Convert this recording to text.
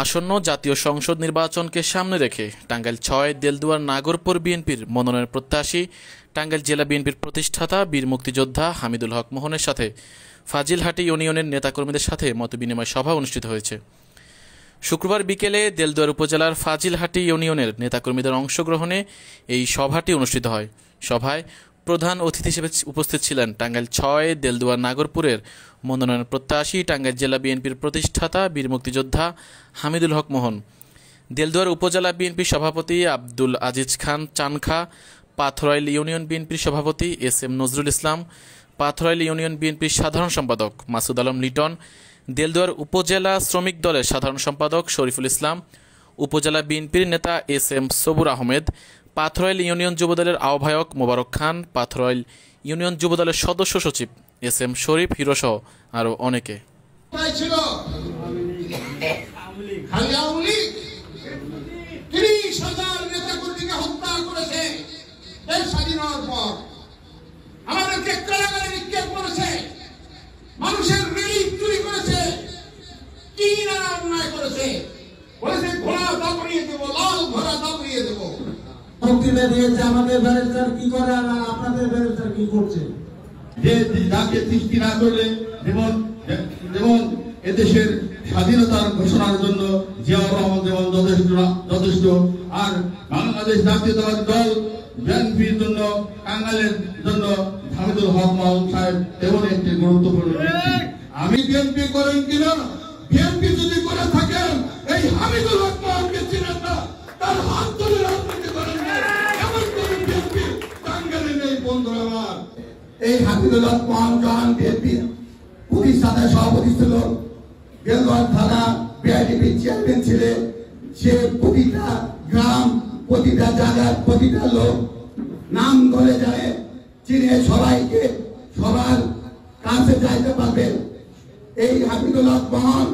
আসন্ন জাতীয় সংসদ নির্বাচনকে সামনে রেখে টাঙ্গাইল ৬ দেলদুয়ার নাগরপুর বিএনপির মনোনয়ন প্রত্যাশী টাঙ্গাইল জেলা বিএনপির প্রতিষ্ঠাতা বীর মুক্তিযোদ্ধা হামিদুল হক মোহনের সাথে ফাজিলহাটি ইউনিয়নের নেতাকর্মীদের সাথে মতবিনিময় সভা অনুষ্ঠিত হয়েছে। শুক্রবার বিকেলে দেলদুয়ার উপজেলার ফাজিলহাটি ইউনিয়নের নেতাকর্মীদের অংশগ্রহণে এই সভাটি অনুষ্ঠিত হয়। সভায় প্রধান অতিথি হিসেবে উপস্থিত ছিলেন টাঙ্গাইল ৬ দেলদুয়ার নাগরপুরের মনোনয়ন প্রত্যাশী টাঙ্গাইল জেলা বিএনপির প্রতিষ্ঠাতা বীর মুক্তিযোদ্ধা হামিদুল হক মোহন, দেলদুয়ার উপজেলা বিএনপির সভাপতি আব্দুল আজিজ খান চানখা, পাথরাইল ইউনিয়ন বিএনপির সভাপতি এস.এম. নজরুল ইসলাম, পাথরাইল ইউনিয়ন বিএনপির সাধারণ সম্পাদক মাসুদ আলম লিটন, দেলদুয়ার উপজেলা শ্রমিক দলের সাধারণ সম্পাদক শরীফুল ইসলাম, উপজেলা বিএনপির নেতা এস.এম. সবুর আহমেদ, পাথরাইল ইউনিয়ন যুবদলের আহ্বায়ক মোবারক খান, পাথরাইল ইউনিয়ন যুবদলের সদস্য সচিব এস.এম. শরীফ হিরোসহ আরও অনেকে। মানুষের রিলিফ চুরি করেছে, কি না অন্যায় করেছে, বলেছে ঘোড়া দাবড়িয়ে দেবো, লাল ঘোড়া দাবড়িয়ে দেবো। বক্তৃতা দিয়েছে আমাদের ব্যারিস্টার কি করে আর আপনাদের ব্যারিস্টার কি করছে, যে যাকে সৃষ্টি না করলে যেমন এদেশের স্বাধীনতার ঘোষণার জন্য জিয়াউর রহমান যেমন যথেষ্ট, আর বাংলাদেশ জাতীয়তাবাদী দল বিএনপির জন্য টাঙ্গাইলের জন্য হামিদুল হক মোহন সাহেব তেমন একটি গুরুত্বপূর্ণ ব্যক্তি। আমি বিএনপি করেন কিনা, বিএনপি যদি করে থাকেন এই হামিদুল হক মোহনকে চিনেন না, তার হাত ধরে রাজনীতি করেন না, এমন কোন বিএনপি টাঙ্গাইলে নেই। বন্ধুরা আমার, এই হামিদুল হক মোহন যখন বিএনপির প্রতিষ্ঠাতা সভাপতি ছিল, দেলদুয়ার থানা বিআইডিপির চেয়ারম্যান ছিলেন, সে প্রতিটা গ্রাম, প্রতিটা জায়গার প্রতিটা লোক নাম ধরে যায়, চিনে সবাইকে সবার কাছে যাইতে পারবেন। এই হামিদুল হক মোহন